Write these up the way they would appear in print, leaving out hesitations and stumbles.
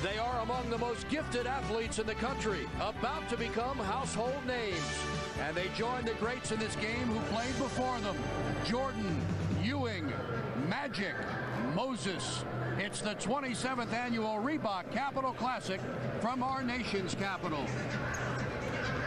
They are among the most gifted athletes in the country, about to become household names. And they join the greats in this game who played before them. Jordan, Ewing, Magic, Moses. It's the 27th annual Reebok Capital Classic from our nation's capital.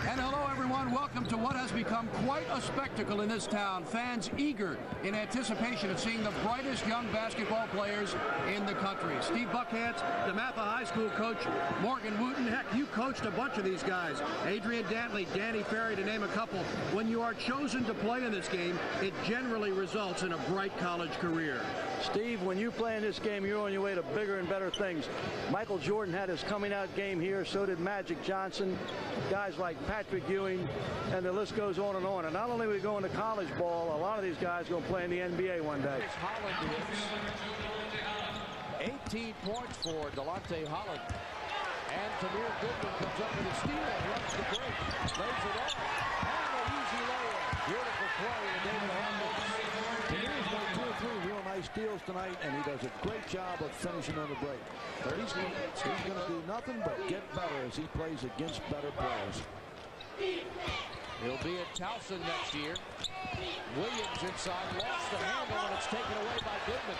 And hello, everyone. Welcome to what has become quite a spectacle in this town. Fans eager in anticipation of seeing the brightest young basketball players in the country. Steve Buckhands, DeMatha High School coach, Morgan Wooten. Heck, you coached a bunch of these guys. Adrian Dantley, Danny Ferry, to name a couple. When you are chosen to play in this game, it generally results in a bright college career. Steve, when you play in this game, you're on your way to bigger and better things. Michael Jordan had his coming out game here. So did Magic Johnson. Guys like Patrick Ewing, and the list goes on. And not only are we going to college ball, a lot of these guys are going to play in the NBA one day. Holland hits. 18 points for Delonte Holland. And Tamir Goodman comes up with a steal, runs the break, lays it off, and an easy layup. Beautiful play to David Holland. Tamir's made 2 or 3 real nice steals tonight, and he does a great job of finishing on the break. He's going to do nothing but get better as he plays against better players. He'll be at Towson next year. Williams inside, lost the handle, and it's taken away by Goodman.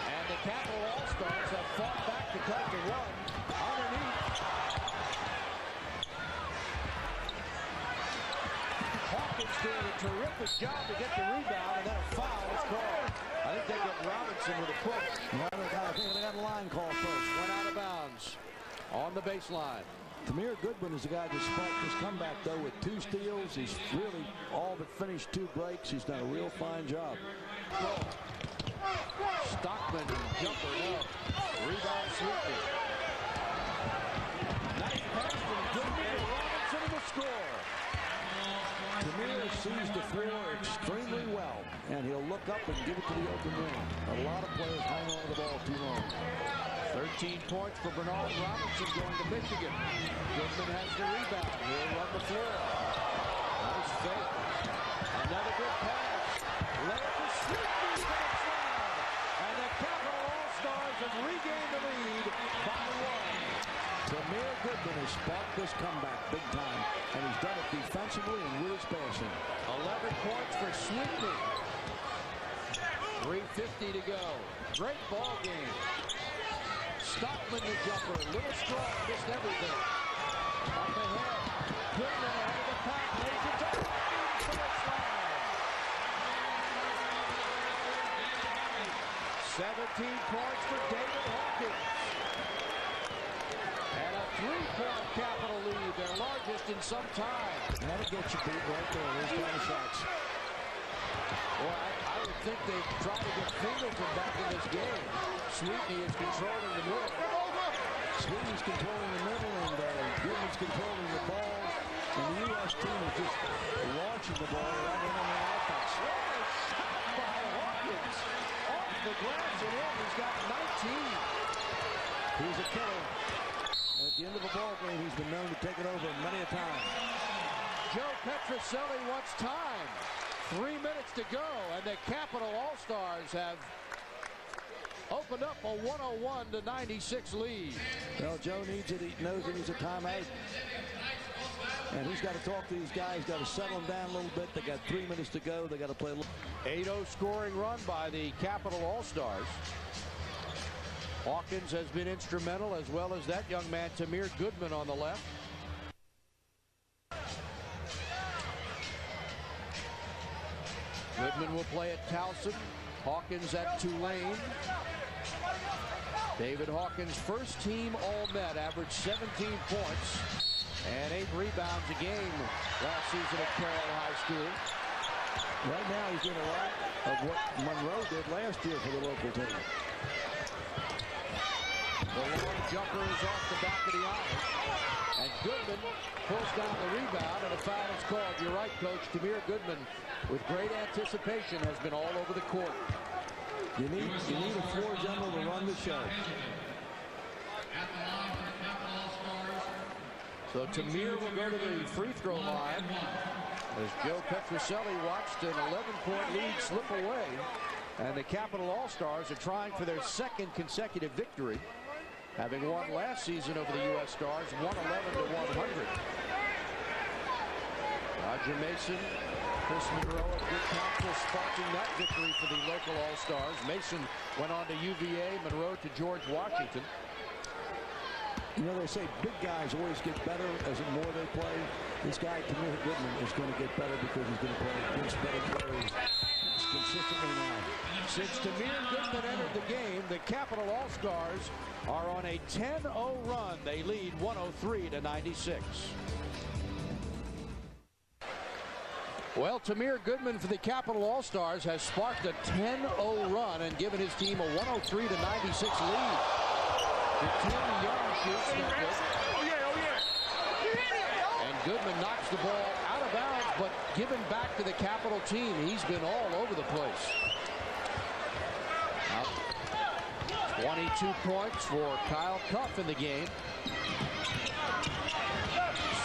And the Capital All-Stars have fought back to cut the run underneath. Hawkins doing a terrific job to get the rebound, and then a foul is called. I think they get Robinson with a push. I think they got a line call first. Went out of bounds on the baseline. Tamir Goodman is the guy that sparked this comeback, though, with 2 steals. He's really all but finished 2 breaks. He's done a real fine job. Stockman, jumper, no. Rebound, Sweetney. Nice pass from Goodman to Robinson in the score. Tamir sees the floor extremely well, and he'll look up and give it to the open man. A lot of players hang on to the ball too long. 13 points for Bernard Robinson going to Michigan. Goodman has the rebound. He'll run the floor. Nice fake. Another good pass. Layup to Sweetney for the slam. And the Capital All-Stars have regained the lead by 1. Tamir Goodman has sparked this comeback big time, and he's done it defensively and with his passing. 11 points for Sweetney. 3:50 to go. Great ball game. Stockman the jumper, a little strong, missed everything. Up ahead, Goodman ahead of the pack, lays it down for the slam. 17 points for David Hawkins. And a 3-point Capital lead, their largest in some time. That'll get you beat right there. There's 20 shots. Well, I would think they'd try to get Singleton back in this game. Sweetney is controlling the middle. Sweetney's controlling the middle, and Goodman's controlling the ball. And the U.S. team is just launching the ball right in on the offense. Shot by Hawkins. Off the glass and in. He's got 19. He's a killer. And at the end of a ball game, he's been known to take it over many a time. Joe Petroselli wants time. 3 minutes to go, and the Capital All-Stars have opened up a 101-96 lead. Well, Joe needs it. He knows he needs a timeout. And he's got to talk to these guys. Got to settle them down a little bit. They got 3 minutes to go. They got to play a little. 8-0 scoring run by the Capital All-Stars. Hawkins has been instrumental, as well as that young man, Tamir Goodman, on the left. Goodman will play at Towson. Hawkins at Tulane. David Hawkins, first team All-Met, averaged 17 points and 8 rebounds a game last season at Carroll High School. Right now, he's doing a lot of what Monroe did last year for the local team. The long jumper is off the back of the iron. And Goodman pulls down the rebound, and a foul is called. You're right, Coach. Tamir Goodman, with great anticipation, has been all over the court. You need a floor general to run the show. So Tamir will go to the free throw line as Joe Petroselli watched an 11-point lead slip away. And the Capital All-Stars are trying for their second consecutive victory having won last season over the U.S. Stars 111 to 100. Roger Mason, Chris Monroe at good counsel, sparking that victory for the local All-Stars. Mason went on to UVA, Monroe to George Washington. You know, they say big guys always get better as the more they play. This guy, Tamir Goodman, is going to get better because he's going to play against better players consistently now. Since Tamir Goodman entered the game, the Capital All-Stars are on a 10-0 run. They lead 103 to 96. Well, Tamir Goodman for the Capital All-Stars has sparked a 10-0 run and given his team a 103 to 96 lead. The Tim Young shoots no good. And Goodman knocks the ball out of bounds, but given back to the Capital team. He's been all over the place. 22 points for Kyle Cuff in the game.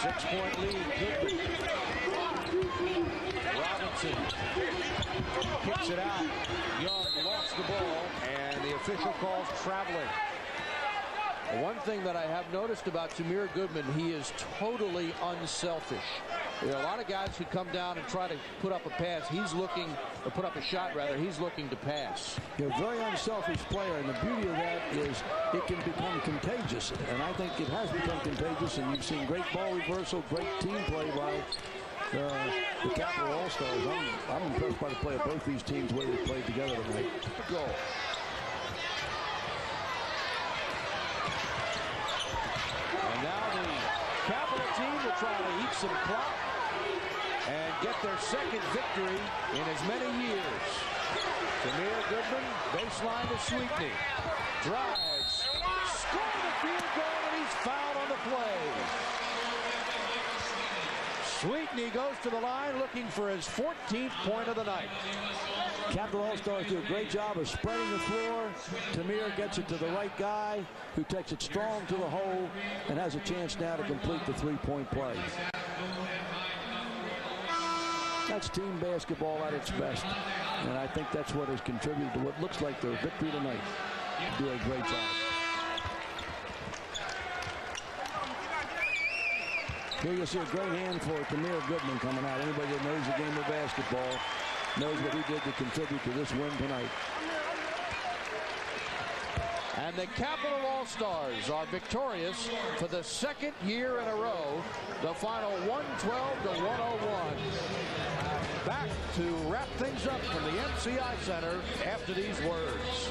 6-point lead, Goodman. Robinson kicks it out. Young lost the ball, and the official calls traveling. One thing that I have noticed about Tamir Goodman, he is totally unselfish. There are a lot of guys who come down and try to put up a pass. He's looking, or put up a shot rather, he's looking to pass. You're a very unselfish player, and the beauty of that is it can become contagious. And I think it has become contagious, and you've seen great ball reversal, great team play by the Capital All-Stars. I'm impressed by the play of both these teams, the way they played together tonight. Goal. And now the Capital team will try to eat some clock and get their second victory in as many years. Tamir Goodman, baseline to Sweetney. Drives, scores the field goal, and he's fouled on the play. Sweetney goes to the line looking for his 14th point of the night. Capital All-Stars do a great job of spreading the floor. Tamir gets it to the right guy, who takes it strong to the hole and has a chance now to complete the three-point play. That's team basketball at its best, and I think that's what has contributed to what looks like their victory tonight. Do a great job. Here you see a great hand for Tamir Goodman coming out. Anybody that knows the game of basketball knows what he did to contribute to this win tonight. And the Capital All-Stars are victorious for the second year in a row. The final 112 to 101. Back to wrap things up from the MCI Center after these words.